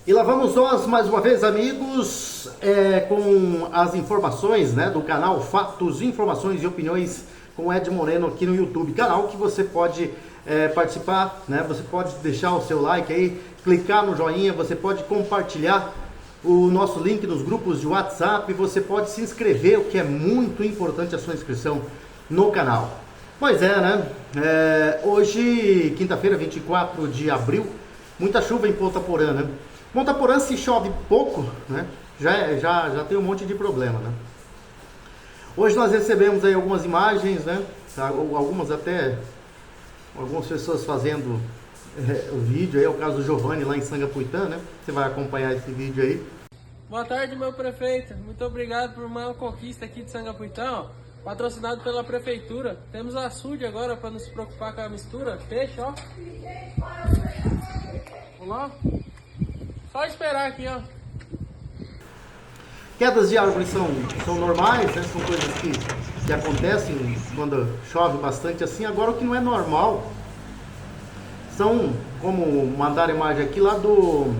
E lá vamos nós mais uma vez, amigos, com as informações, né, do canal Fatos, Informações e Opiniões com Ed Moreno aqui no YouTube. Canal que você pode participar, né, você pode deixar o seu like aí, clicar no joinha, você pode compartilhar o nosso link nos grupos de WhatsApp, você pode se inscrever, o que é muito importante a sua inscrição no canal. Pois é, né? Hoje, quinta-feira, 24 de abril, muita chuva em Ponta Porã, né? Ponta Porã, se chove pouco, né? Já tem um monte de problema, né? Hoje nós recebemos aí algumas imagens, né? Algumas pessoas fazendo o vídeo aí, é o caso do Giovanni lá em Sangapuitã, né? Você vai acompanhar esse vídeo aí. Boa tarde, meu prefeito. Muito obrigado por uma conquista aqui de Sangapuitã, patrocinado pela prefeitura. Temos açude agora para não se preocupar com a mistura. Peixe, ó. Vamos lá. Só esperar aqui, ó. Quedas de árvores são normais, né? São coisas que acontecem quando chove bastante assim. Agora o que não é normal são, como mandaram a imagem aqui lá do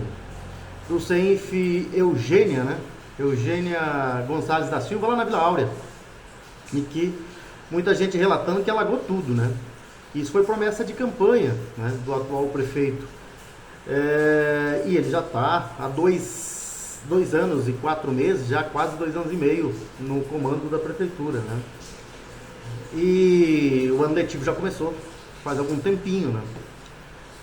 CENF Eugênia, né? Eugênia Gonçalves da Silva, lá na Vila Áurea. E que muita gente relatando que alagou tudo, né? Isso foi promessa de campanha, né, do atual prefeito. E ele já está há dois anos e 4 meses, já quase 2 anos e meio no comando da prefeitura, né? E o ano letivo já começou, faz algum tempinho, né?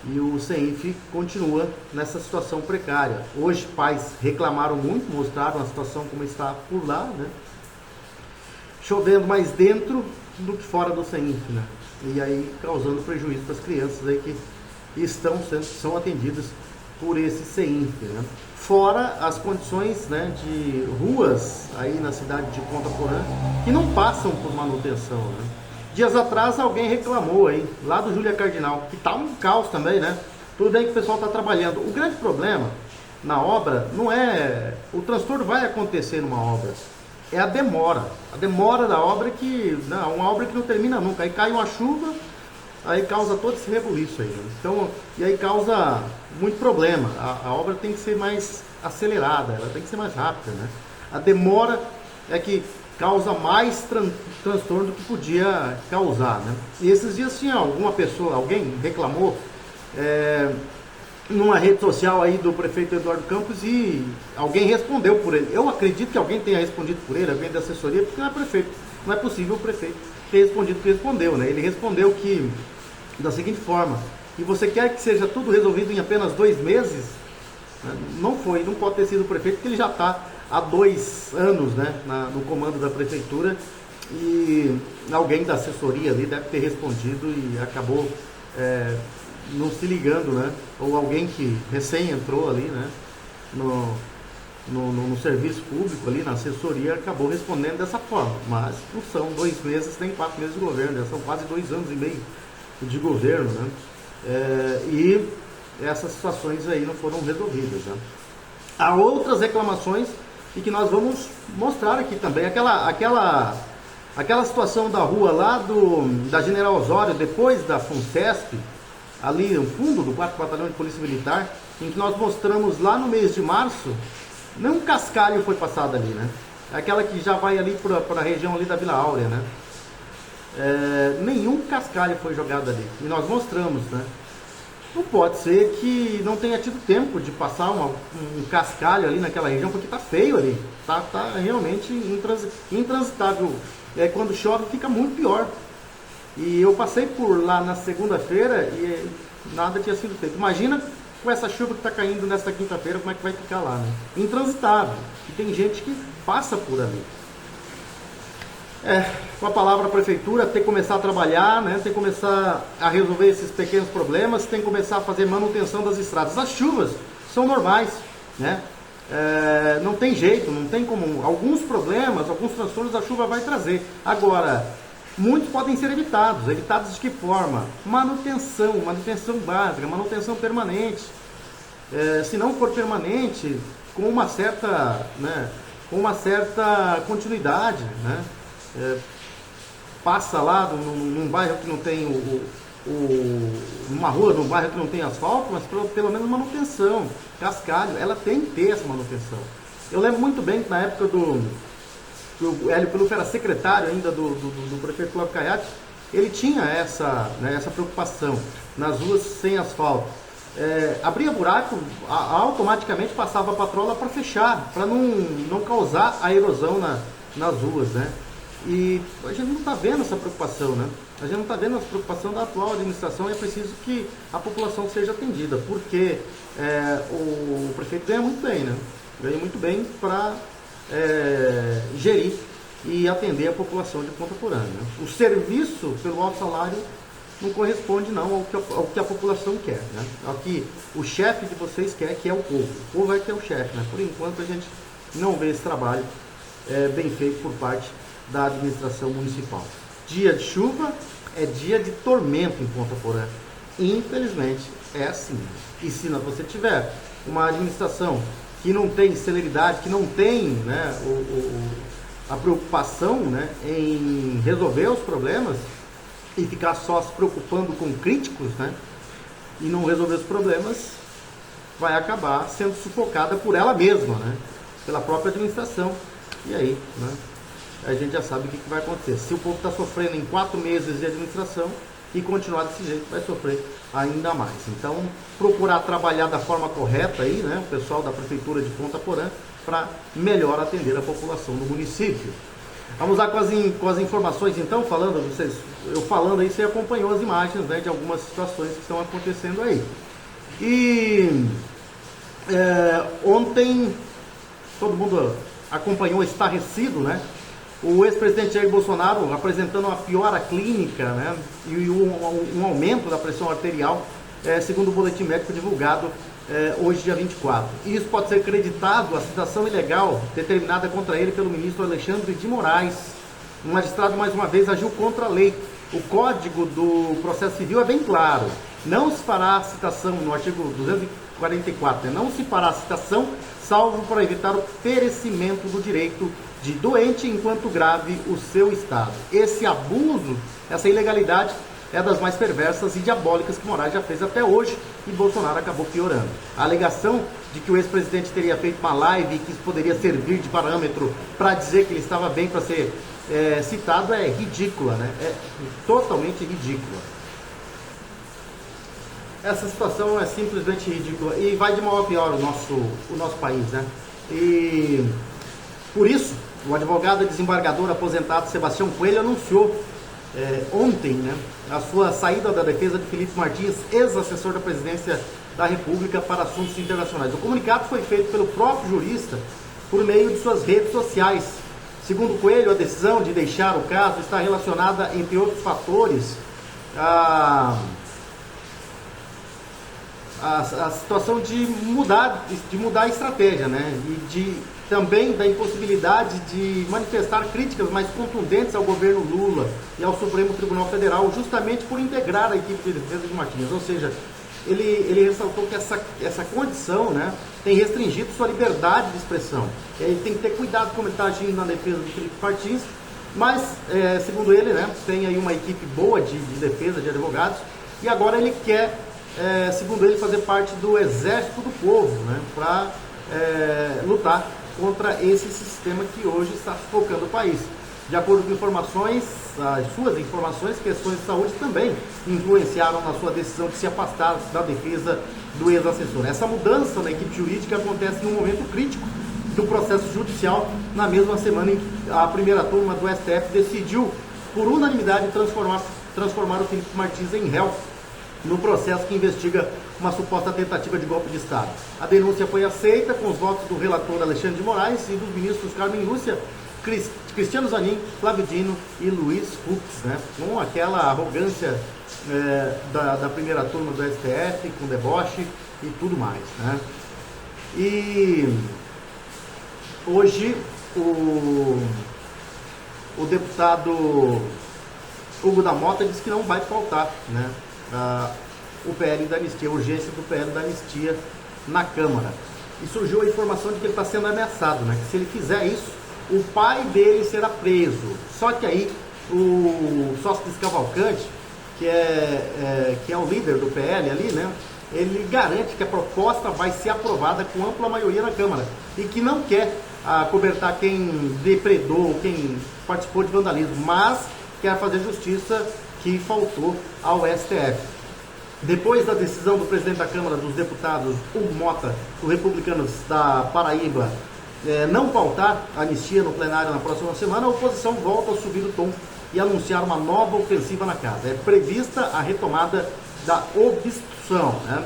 E o CENF continua nessa situação precária. Hoje pais reclamaram muito, mostraram a situação como está por lá, né? Chovendo mais dentro do que fora do CENF, né? E aí causando prejuízo para as crianças aí que são atendidas por esse CENF, né? Fora as condições, né, de ruas aí na cidade de Ponta Porã que não passam por manutenção, né? Dias atrás alguém reclamou aí, lá do Júlia Cardinal, que tá um caos também, né? Tudo bem que o pessoal está trabalhando. O grande problema na obra não é... O transtorno vai acontecer numa obra. É a demora da obra, uma obra que não termina nunca. Aí cai uma chuva, aí causa todo esse rebuliço aí, né? Então, e aí causa muito problema. A obra tem que ser mais acelerada, ela tem que ser mais rápida, né? A demora é que causa mais transtorno do que podia causar, né? E esses dias tinha alguém reclamou numa rede social aí do prefeito Eduardo Campos e alguém respondeu por ele. Eu acredito que alguém tenha respondido por ele, alguém da assessoria, porque não é prefeito. Não é possível o prefeito ter respondido o que respondeu, né? Ele respondeu que, da seguinte forma: e você quer que seja tudo resolvido em apenas 2 meses? Não pode ter sido o prefeito, porque ele já está há 2 anos, né, no comando da prefeitura, e alguém da assessoria ali deve ter respondido e acabou não se ligando, né? Ou alguém que recém entrou ali, né, no serviço público ali, na assessoria, acabou respondendo dessa forma. Mas não são 2 meses nem 4 meses de governo, são quase 2 anos e meio de governo, né? E essas situações aí não foram resolvidas, né? Há outras reclamações e que nós vamos mostrar aqui também. Aquela situação da rua lá da General Osório, depois da FUNCESP, ali no fundo do 4º Batalhão de Polícia Militar, em que nós mostramos lá no mês de março, nenhum cascalho foi passado ali, né? Aquela que já vai ali para a região ali da Vila Áurea, né? Nenhum cascalho foi jogado ali. E nós mostramos, né? Não pode ser que não tenha tido tempo de passar um cascalho ali naquela região, porque tá feio ali. Tá realmente intransitável. Quando chove fica muito pior. E eu passei por lá na segunda-feira e nada tinha sido feito. Imagina com essa chuva que está caindo nesta quinta-feira, como é que vai ficar lá, né? Intransitável. E tem gente que passa por ali. Com a palavra prefeitura, tem que começar a trabalhar, né? Tem que começar a resolver esses pequenos problemas, tem que começar a fazer manutenção das estradas. As chuvas são normais, né? Não tem jeito, não tem como. Alguns problemas, alguns transtornos a chuva vai trazer. Agora, muitos podem ser evitados. Evitados de que forma? Manutenção básica, manutenção permanente. Se não for permanente, com uma certa, né, continuidade, né? Passa lá num bairro que não tem numa rua, num bairro que não tem asfalto, mas pelo menos manutenção, cascalho, ela tem que ter essa manutenção. Eu lembro muito bem que na época que o Hélio Pelufo era secretário ainda do prefeito Cláudio Caiati, ele tinha essa preocupação nas ruas sem asfalto. Abria buraco, automaticamente passava a patrola para fechar, para não causar a erosão nas ruas, né? E a gente não está vendo essa preocupação, né? A gente não está vendo essa preocupação da atual administração e é preciso que a população seja atendida, porque o prefeito ganha muito bem, né? Ganha muito bem para gerir e atender a população de Ponta Porã, né? O serviço pelo alto salário não corresponde não ao que a população quer, né? Ao que o chefe de vocês quer, que é o povo. O povo é que é o chefe, né? Por enquanto a gente não vê esse trabalho bem feito por parte da administração municipal. Dia de chuva é dia de tormento em Ponta Porã. Infelizmente é assim. E se você tiver uma administração que não tem celeridade, que não tem, né, a preocupação, né, em resolver os problemas e ficar só se preocupando com críticos, né, e não resolver os problemas, vai acabar sendo sufocada por ela mesma, né, pela própria administração. E aí, né, a gente já sabe o que vai acontecer. Se o povo está sofrendo em 4 meses de administração e continuar desse jeito, vai sofrer ainda mais. Então, procurar trabalhar da forma correta aí, né, o pessoal da Prefeitura de Ponta Porã, para melhor atender a população do município. Vamos lá com as informações, então, eu falando aí, você acompanhou as imagens, né, de algumas situações que estão acontecendo aí. E ontem, todo mundo acompanhou estarrecido, né, o ex-presidente Jair Bolsonaro apresentando uma piora clínica, né, e um aumento da pressão arterial, segundo o boletim médico divulgado hoje, dia 24. Isso pode ser creditado à citação ilegal determinada contra ele pelo ministro Alexandre de Moraes. O magistrado, mais uma vez, agiu contra a lei. O Código do Processo Civil é bem claro. Não se fará citação, no artigo 244, não se fará citação, salvo para evitar o perecimento do direito de doente enquanto grave o seu estado. Esse abuso, essa ilegalidade é das mais perversas e diabólicas que Moraes já fez até hoje e Bolsonaro acabou piorando. A alegação de que o ex-presidente teria feito uma live e que isso poderia servir de parâmetro para dizer que ele estava bem para ser citado é ridícula, né? É totalmente ridícula. Essa situação é simplesmente ridícula e vai de mal a pior o nosso país, né? E por isso, o advogado e desembargador aposentado Sebastião Coelho anunciou ontem, né, a sua saída da defesa de Felipe Martins, ex-assessor da Presidência da República para Assuntos Internacionais. O comunicado foi feito pelo próprio jurista por meio de suas redes sociais. Segundo Coelho, a decisão de deixar o caso está relacionada, entre outros fatores, a situação de mudar a estratégia, né? E também da impossibilidade de manifestar críticas mais contundentes ao governo Lula e ao Supremo Tribunal Federal, justamente por integrar a equipe de defesa de Martins. Ou seja, ele ressaltou que essa condição, né, tem restringido sua liberdade de expressão. Ele tem que ter cuidado como ele está agindo na defesa de Felipe Martins, mas, segundo ele, né, tem aí uma equipe boa de defesa, de advogados, e agora ele quer, segundo ele, fazer parte do exército do povo, né, para lutar contra esse sistema que hoje está sufocando o país. De acordo com informações, as suas informações, questões de saúde também influenciaram na sua decisão de se afastar da defesa do ex-assessor. Essa mudança na equipe jurídica acontece em um momento crítico do processo judicial, na mesma semana em que a primeira turma do STF decidiu, por unanimidade, transformar o Felipe Martins em réu no processo que investiga uma suposta tentativa de golpe de Estado. A denúncia foi aceita com os votos do relator Alexandre de Moraes e dos ministros Carmen Lúcia, Cristiano Zanin, Flávio Dino e Luiz Fux, né? Com aquela arrogância da primeira turma do STF, com deboche e tudo mais, né? E hoje o deputado Hugo da Mota disse que não vai pautar, né, o PL da anistia, a urgência do PL da anistia na Câmara. E surgiu a informação de que ele está sendo ameaçado, né, que se ele fizer isso, o pai dele será preso. Só que aí o Sócrates Cavalcante que é o líder do PL ali, né? Ele garante que a proposta vai ser aprovada com ampla maioria na Câmara e que não quer acobertar quem depredou, quem participou de vandalismo, mas quer fazer justiça que faltou ao STF. Depois da decisão do presidente da Câmara dos Deputados, Hugo Mota, do Republicanos da Paraíba, não pautar a anistia no plenário na próxima semana, a oposição volta a subir o tom e anunciar uma nova ofensiva na casa. É prevista a retomada da obstrução, né?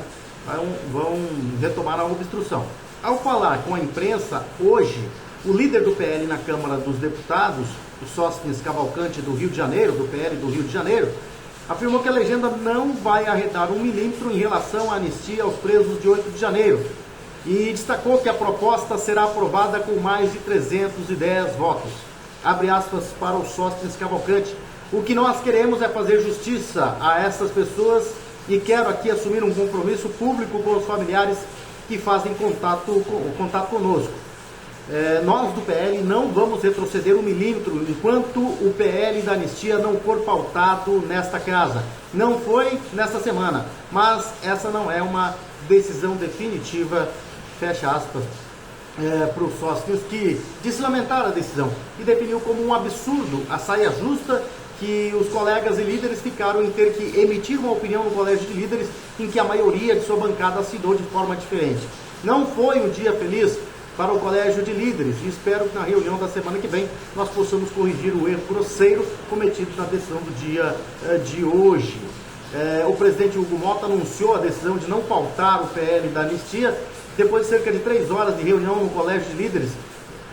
Vão retomar a obstrução. Ao falar com a imprensa hoje, o líder do PL na Câmara dos Deputados, o Sóstenes Cavalcante do Rio de Janeiro, do PL do Rio de Janeiro, afirmou que a legenda não vai arredar 1 milímetro em relação à anistia aos presos de 8 de janeiro e destacou que a proposta será aprovada com mais de 310 votos. Abre aspas para o Sóstenes Cavalcante. O que nós queremos é fazer justiça a essas pessoas e quero aqui assumir um compromisso público com os familiares que fazem contato conosco. Nós do PL não vamos retroceder 1 milímetro enquanto o PL da anistia não for pautado nesta casa. Não foi nesta semana, mas essa não é uma decisão definitiva, fecha aspas, para o Sóstenes, que disse lamentar a decisão e definiu como um absurdo a saia justa que os colegas e líderes ficaram em ter que emitir uma opinião no colégio de líderes em que a maioria de sua bancada assinou de forma diferente. Não foi um dia feliz para o colégio de líderes e espero que na reunião da semana que vem nós possamos corrigir o erro grosseiro cometido na decisão do dia de hoje. O presidente Hugo Mota anunciou a decisão de não pautar o PL da anistia depois de cerca de 3 horas de reunião no colégio de líderes.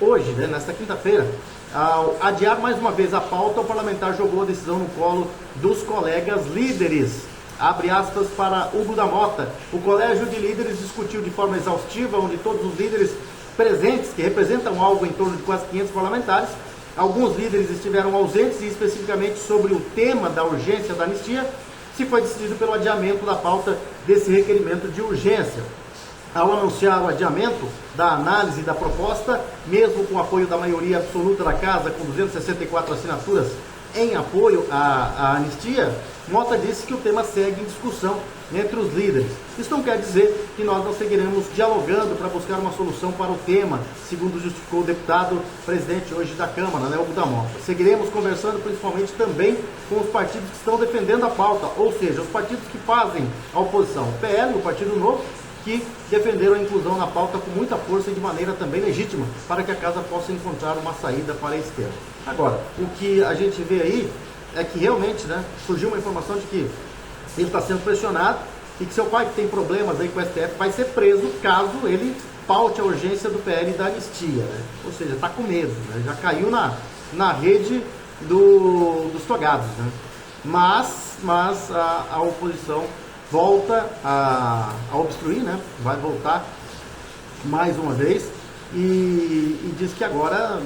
Hoje, nesta quinta-feira, ao adiar mais uma vez a pauta, o parlamentar jogou a decisão no colo dos colegas líderes. Abre aspas para Hugo da Mota. O colégio de líderes discutiu de forma exaustiva, onde todos os líderes presentes, que representam algo em torno de quase 500 parlamentares, alguns líderes estiveram ausentes e especificamente sobre o tema da urgência da anistia, se foi decidido pelo adiamento da pauta desse requerimento de urgência. Ao anunciar o adiamento da análise da proposta, mesmo com o apoio da maioria absoluta da Casa, com 264 assinaturas em apoio à anistia, Mota disse que o tema segue em discussão entre os líderes. Isso não quer dizer que nós não seguiremos dialogando para buscar uma solução para o tema, segundo justificou o deputado presidente hoje da Câmara, Hugo da Mota. Seguiremos conversando principalmente também com os partidos que estão defendendo a pauta, ou seja, os partidos que fazem a oposição, o PL, o Partido Novo, que defenderam a inclusão na pauta com muita força e de maneira também legítima, para que a casa possa encontrar uma saída para esse tema. Agora, o que a gente vê aí é que realmente surgiu uma informação de que ele está sendo pressionado e que seu pai, que tem problemas aí com o STF, vai ser preso caso ele paute a urgência do PL da anistia. Ou seja, está com medo, já caiu na rede dos togados. Mas a oposição volta a obstruir, vai voltar mais uma vez e diz que agora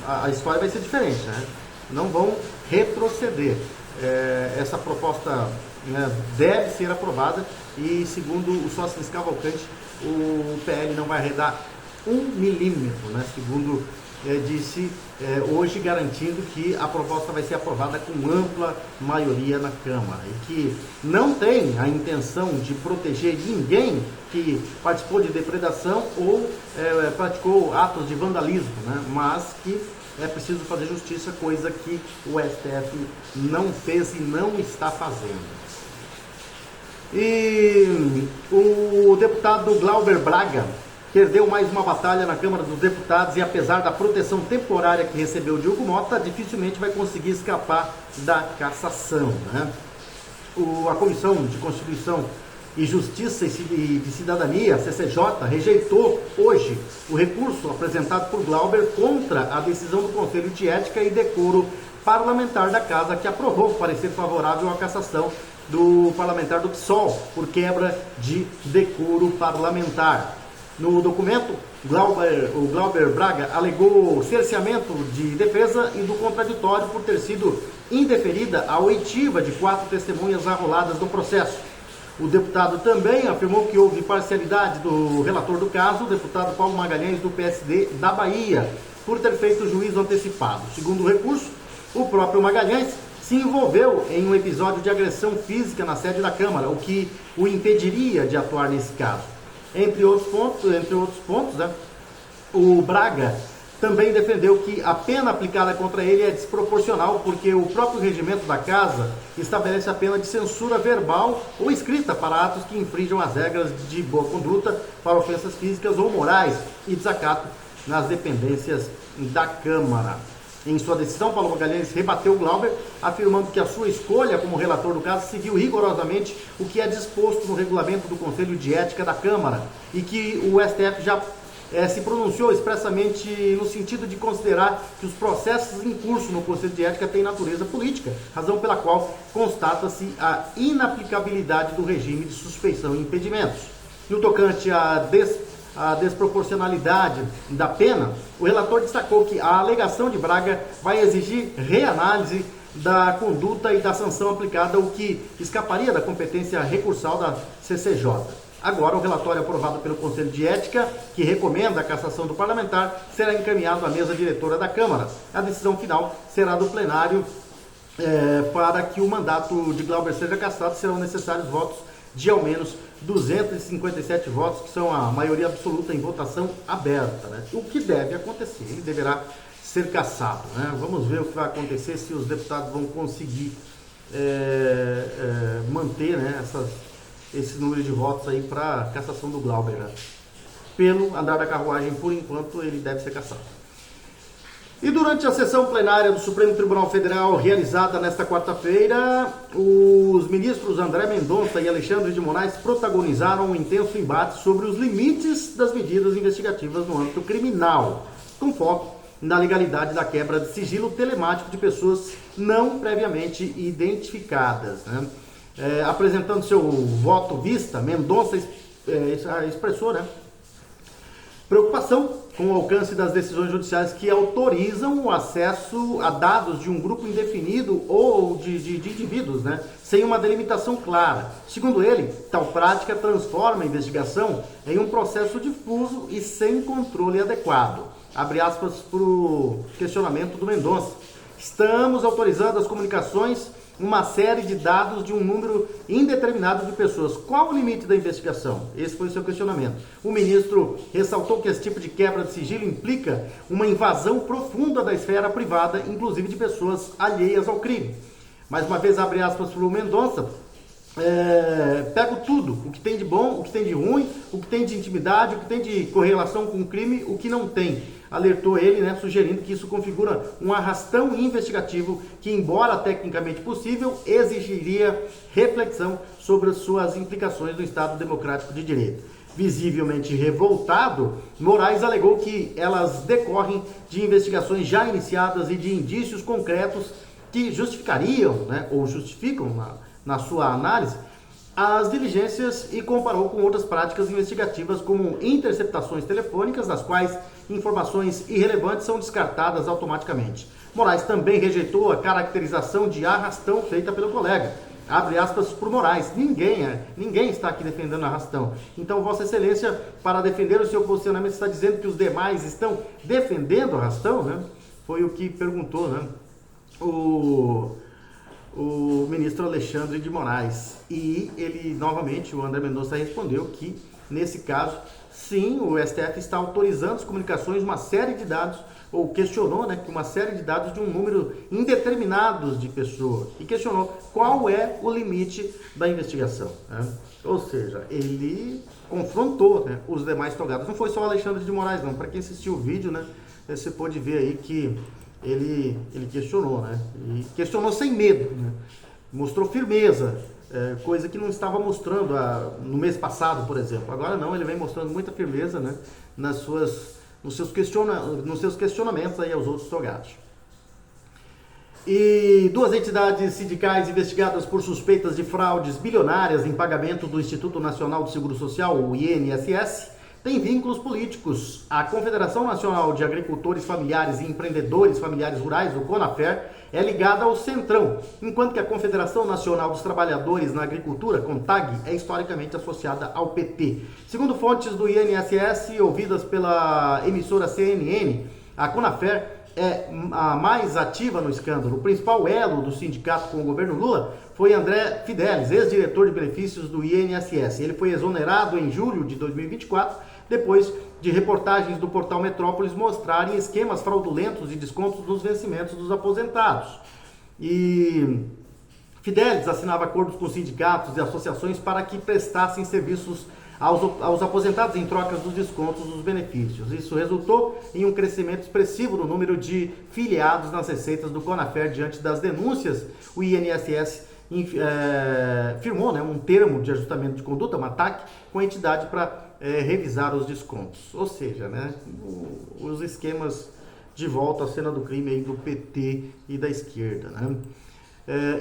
a história vai ser diferente, não vão retroceder. Essa proposta deve ser aprovada e, segundo o Sóstenes Cavalcante, o PL não vai arredar 1 milímetro, segundo disse hoje, garantindo que a proposta vai ser aprovada com ampla maioria na Câmara e que não tem a intenção de proteger ninguém que participou de depredação ou praticou atos de vandalismo, mas que é preciso fazer justiça, coisa que o STF não fez e não está fazendo. E o deputado Glauber Braga perdeu mais uma batalha na Câmara dos Deputados e, apesar da proteção temporária que recebeu de Hugo Mota, dificilmente vai conseguir escapar da cassação. A Comissão de Constituição e Justiça e de Cidadania, a CCJ, rejeitou hoje o recurso apresentado por Glauber contra a decisão do Conselho de Ética e Decoro Parlamentar da Casa, que aprovou o parecer favorável à cassação do parlamentar do PSOL por quebra de decoro parlamentar. No documento, o Glauber Braga alegou cerceamento de defesa e do contraditório por ter sido indeferida a oitiva de 4 testemunhas arroladas no processo. O deputado também afirmou que houve parcialidade do relator do caso, o deputado Paulo Magalhães, do PSD da Bahia, por ter feito juízo antecipado. Segundo o recurso, o próprio Magalhães se envolveu em um episódio de agressão física na sede da Câmara, o que o impediria de atuar nesse caso. Entre outros pontos, né, o Braga também defendeu que a pena aplicada contra ele é desproporcional, porque o próprio regimento da Casa estabelece a pena de censura verbal ou escrita para atos que infringam as regras de boa conduta para ofensas físicas ou morais e desacato nas dependências da Câmara. Em sua decisão, Paulo Magalhães rebateu Glauber, afirmando que a sua escolha como relator do caso seguiu rigorosamente o que é disposto no regulamento do Conselho de Ética da Câmara e que o STF já se pronunciou expressamente no sentido de considerar que os processos em curso no Conselho de Ética têm natureza política, razão pela qual constata-se a inaplicabilidade do regime de suspeição e impedimentos. No tocante à desproporcionalidade da pena, o relator destacou que a alegação de Braga vai exigir reanálise da conduta e da sanção aplicada, o que escaparia da competência recursal da CCJ. Agora, o relatório aprovado pelo Conselho de Ética, que recomenda a cassação do parlamentar, será encaminhado à mesa diretora da Câmara. A decisão final será do plenário. Para que o mandato de Glauber seja cassado, serão necessários votos de ao menos 257 votos, que são a maioria absoluta em votação aberta, né? O que deve acontecer, ele deverá ser cassado, né? Vamos ver o que vai acontecer, se os deputados vão conseguir manter, né, esse número de votos aí para cassação do Glauber, né? Pelo andar da carruagem, por enquanto, ele deve ser cassado. E durante a sessão plenária do Supremo Tribunal Federal, realizada nesta quarta-feira, os ministros André Mendonça e Alexandre de Moraes protagonizaram um intenso embate sobre os limites das medidas investigativas no âmbito criminal, com foco na legalidade da quebra de sigilo telemático de pessoas não previamente identificadas, né? Apresentando seu voto vista, Mendonça expressou, né, preocupação com o alcance das decisões judiciais que autorizam o acesso a dados de um grupo indefinido ou de indivíduos, né, sem uma delimitação clara. Segundo ele, tal prática transforma a investigação em um processo difuso e sem controle adequado. Abre aspas para o questionamento do Mendonça. Estamos autorizando as comunicações uma série de dados de um número indeterminado de pessoas. Qual o limite da investigação? Esse foi o seu questionamento. O ministro ressaltou que esse tipo de quebra de sigilo implica uma invasão profunda da esfera privada, inclusive de pessoas alheias ao crime. Mais uma vez, abre aspas para o Mendonça, pego tudo, o que tem de bom, o que tem de ruim, o que tem de intimidade, o que tem de correlação com o crime, o que não tem. Alertou ele, né, sugerindo que isso configura um arrastão investigativo que, embora tecnicamente possível, exigiria reflexão sobre as suas implicações no Estado Democrático de Direito. Visivelmente revoltado, Moraes alegou que elas decorrem de investigações já iniciadas e de indícios concretos que justificariam, né, ou justificam na sua análise, as diligências e comparou com outras práticas investigativas como interceptações telefônicas, nas quais informações irrelevantes são descartadas automaticamente. Moraes também rejeitou a caracterização de arrastão feita pelo colega. Abre aspas por Moraes. Ninguém está aqui defendendo arrastão. Então, Vossa Excelência, para defender o seu posicionamento, está dizendo que os demais estão defendendo arrastão, né? Foi o que perguntou, né, o ministro Alexandre de Moraes. E ele, novamente, o André Mendonça respondeu que, nesse caso, sim, o STF está autorizando as comunicações de uma série de dados, ou questionou, né, que uma série de dados de um número indeterminado de pessoas, e questionou qual é o limite da investigação, né? Ou seja, ele confrontou, né, os demais togados. Não foi só o Alexandre de Moraes, não. Para quem assistiu o vídeo, né, você pode ver aí que ele questionou, né? E questionou sem medo, né? Mostrou firmeza, coisa que não estava mostrando no mês passado, por exemplo. Agora não, ele vem mostrando muita firmeza, né, nos seus questionamentos aí aos outros togados. E duas entidades sindicais investigadas por suspeitas de fraudes bilionárias em pagamento do Instituto Nacional do Seguro Social, o INSS, tem vínculos políticos. A Confederação Nacional de Agricultores Familiares e Empreendedores Familiares Rurais, o CONAFER, é ligada ao Centrão, enquanto que a Confederação Nacional dos Trabalhadores na Agricultura, CONTAG, é historicamente associada ao PT. Segundo fontes do INSS, ouvidas pela emissora CNN, a CONAFER é a mais ativa no escândalo. O principal elo do sindicato com o governo Lula foi André Fidelis, ex-diretor de benefícios do INSS. Ele foi exonerado em julho de 2024, depois de reportagens do portal Metrópolis mostrarem esquemas fraudulentos de descontos nos vencimentos dos aposentados. E Fidelis assinava acordos com sindicatos e associações para que prestassem serviços aos aposentados em troca dos descontos dos benefícios. Isso resultou em um crescimento expressivo no número de filiados nas receitas do Conafer. Diante das denúncias, o INSS firmou, né, um termo de ajustamento de conduta, um ataque, com a entidade para revisar os descontos. Ou seja, né, os esquemas de volta à cena do crime aí do PT e da esquerda, né?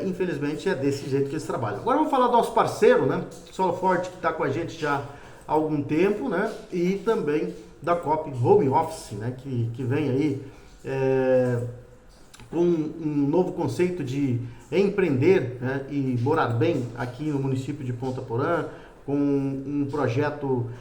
Infelizmente é desse jeito que eles trabalham. Agora vamos falar do nosso parceiro, né? Solo Forte, que está com a gente já há algum tempo, né? E também da Coop Home Office, né? Que vem aí com um novo conceito de empreender, né? E morar bem aqui no município de Ponta Porã, com um projeto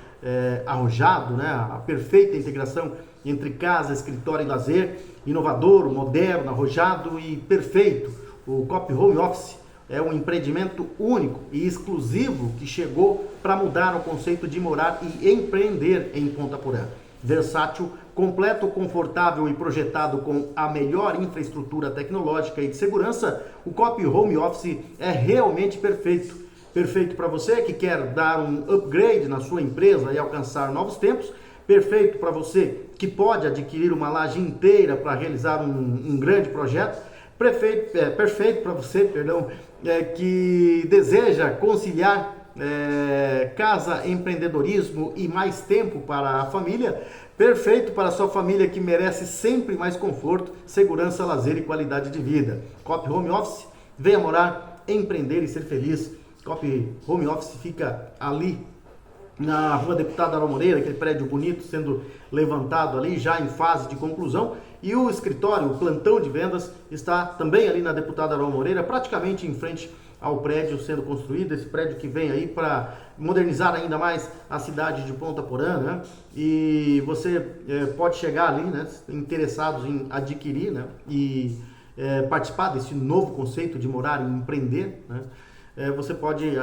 arrojado, né? A perfeita integração entre casa, escritório e lazer, inovador, moderno, arrojado e perfeito. O Coop Home Office é um empreendimento único e exclusivo que chegou para mudar o conceito de morar e empreender em Ponta Porã. Versátil, completo, confortável e projetado com a melhor infraestrutura tecnológica e de segurança, o Coop Home Office é realmente perfeito. Perfeito para você que quer dar um upgrade na sua empresa e alcançar novos tempos. Perfeito para você que pode adquirir uma laje inteira para realizar um grande projeto. Perfeito para você, que deseja conciliar casa, empreendedorismo e mais tempo para a família. Perfeito para a sua família que merece sempre mais conforto, segurança, lazer e qualidade de vida. Coop Home Office, venha morar, empreender e ser feliz. Coop Home Office fica ali na Rua Deputada Aron Moreira, aquele prédio bonito sendo levantado ali, já em fase de conclusão. E o escritório, o plantão de vendas, está também ali na Deputada Aron Moreira, praticamente em frente ao prédio sendo construído, esse prédio que vem aí para modernizar ainda mais a cidade de Ponta Porã, né? E você pode chegar ali, né, interessados em adquirir, né, e participar desse novo conceito de morar e empreender, né? Você pode ir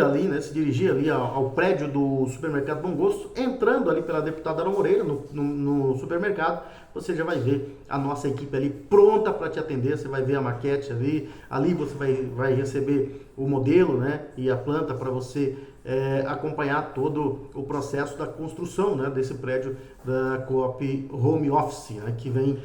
ali, né, se dirigir ali ao prédio do supermercado Bom Gosto, entrando ali pela Deputada Aron Moreira no supermercado, você já vai ver a nossa equipe ali pronta para te atender. Você vai ver a maquete ali você vai receber o modelo, né, e a planta para você acompanhar todo o processo da construção, né, desse prédio da Coop Home Office, né, que vem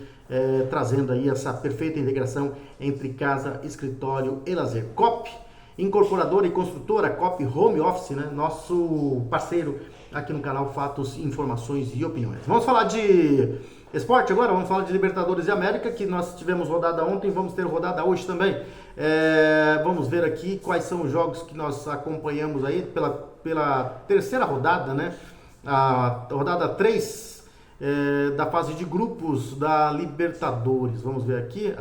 trazendo aí essa perfeita integração entre casa, escritório e lazer. Coop, incorporadora e construtora, Coop Home Office, né? Nosso parceiro aqui no canal Fatos, Informações e Opiniões. Vamos falar de esporte agora, vamos falar de Libertadores e América, que nós tivemos rodada ontem, vamos ter rodada hoje também. Vamos ver aqui quais são os jogos que nós acompanhamos aí pela terceira rodada, né? A rodada 3 da fase de grupos da Libertadores. Vamos ver aqui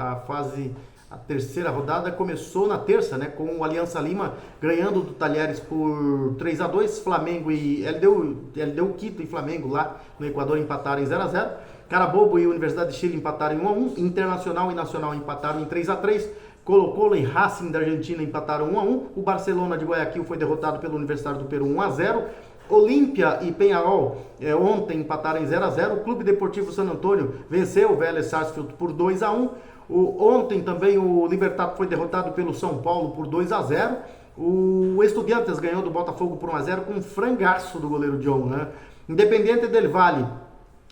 a terceira rodada começou na terça, né, com o Aliança Lima ganhando do Talheres por 3-2, Flamengo e LDU Quito e Flamengo lá no Equador empataram em 0-0, Carabobo e Universidade de Chile empataram em 1-1, Internacional e Nacional empataram em 3-3, Colo-Colo e Racing da Argentina empataram 1-1, o Barcelona de Guayaquil foi derrotado pelo Universitário do Peru 1-0, Olímpia e Peñarol ontem empataram em 0-0, o Clube Deportivo San Antônio venceu o Vélez Sarsfield por 2-1, ontem também o Libertad foi derrotado pelo São Paulo por 2-0, o Estudiantes ganhou do Botafogo por 1-0 com um frangaço do goleiro John, né? Independiente del Valle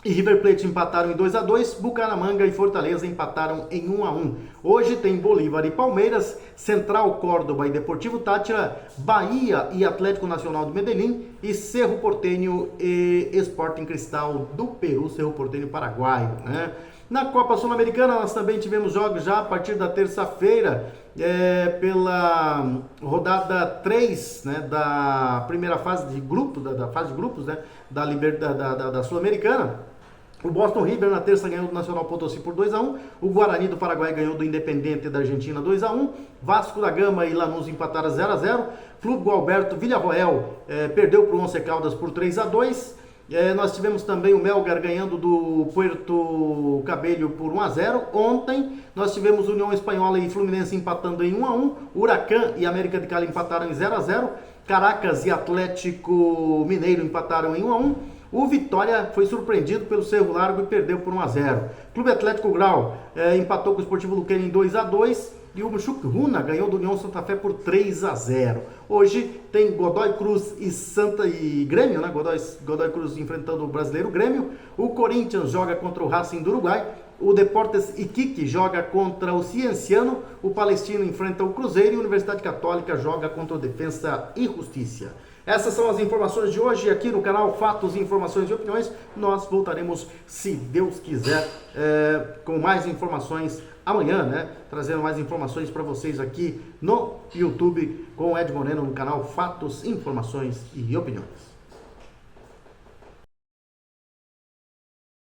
e River Plate empataram em 2-2, Bucaramanga e Fortaleza empataram em 1-1. Hoje tem Bolívar e Palmeiras, Central Córdoba e Deportivo Táchira, Bahia e Atlético Nacional de Medellín e Cerro Porteño e Sporting Cristal do Peru, Cerro Porteño paraguaio, né? Na Copa Sul-Americana nós também tivemos jogos já a partir da terça-feira, pela rodada 3, né, da primeira fase de grupo, da fase de grupos, né, da Sul-Americana. O Boston River na terça ganhou do Nacional Potosí por 2-1, o Guarani do Paraguai ganhou do Independiente da Argentina 2-1, Vasco da Gama e Lanús empataram 0-0, Clube Gualberto Villarroel perdeu para o Once Caldas por 3-2, Nós tivemos também o Melgar ganhando do Puerto Cabello por 1-0. Ontem nós tivemos União Espanhola e Fluminense empatando em 1-1. Huracan e América de Cali empataram em 0-0. Caracas e Atlético Mineiro empataram em 1-1. O Vitória foi surpreendido pelo Cerro Largo e perdeu por 1-0. Clube Atlético Grau empatou com o Esportivo Luqueira em 2-2. E o Muxucruna ganhou do União Santa Fé por 3-0. Hoje tem Godoy Cruz e Grêmio, né? Godoy Cruz enfrentando o Brasileiro Grêmio. O Corinthians joga contra o Racing do Uruguai. O Deportes Iquique joga contra o Cienciano. O Palestino enfrenta o Cruzeiro. E a Universidade Católica joga contra o Defensa e Justiça. Essas são as informações de hoje aqui no canal Fatos, Informações e Opiniões. Nós voltaremos, se Deus quiser, com mais informações amanhã, né? Trazendo mais informações para vocês aqui no YouTube com o Ed Moreno no canal Fatos, Informações e Opiniões.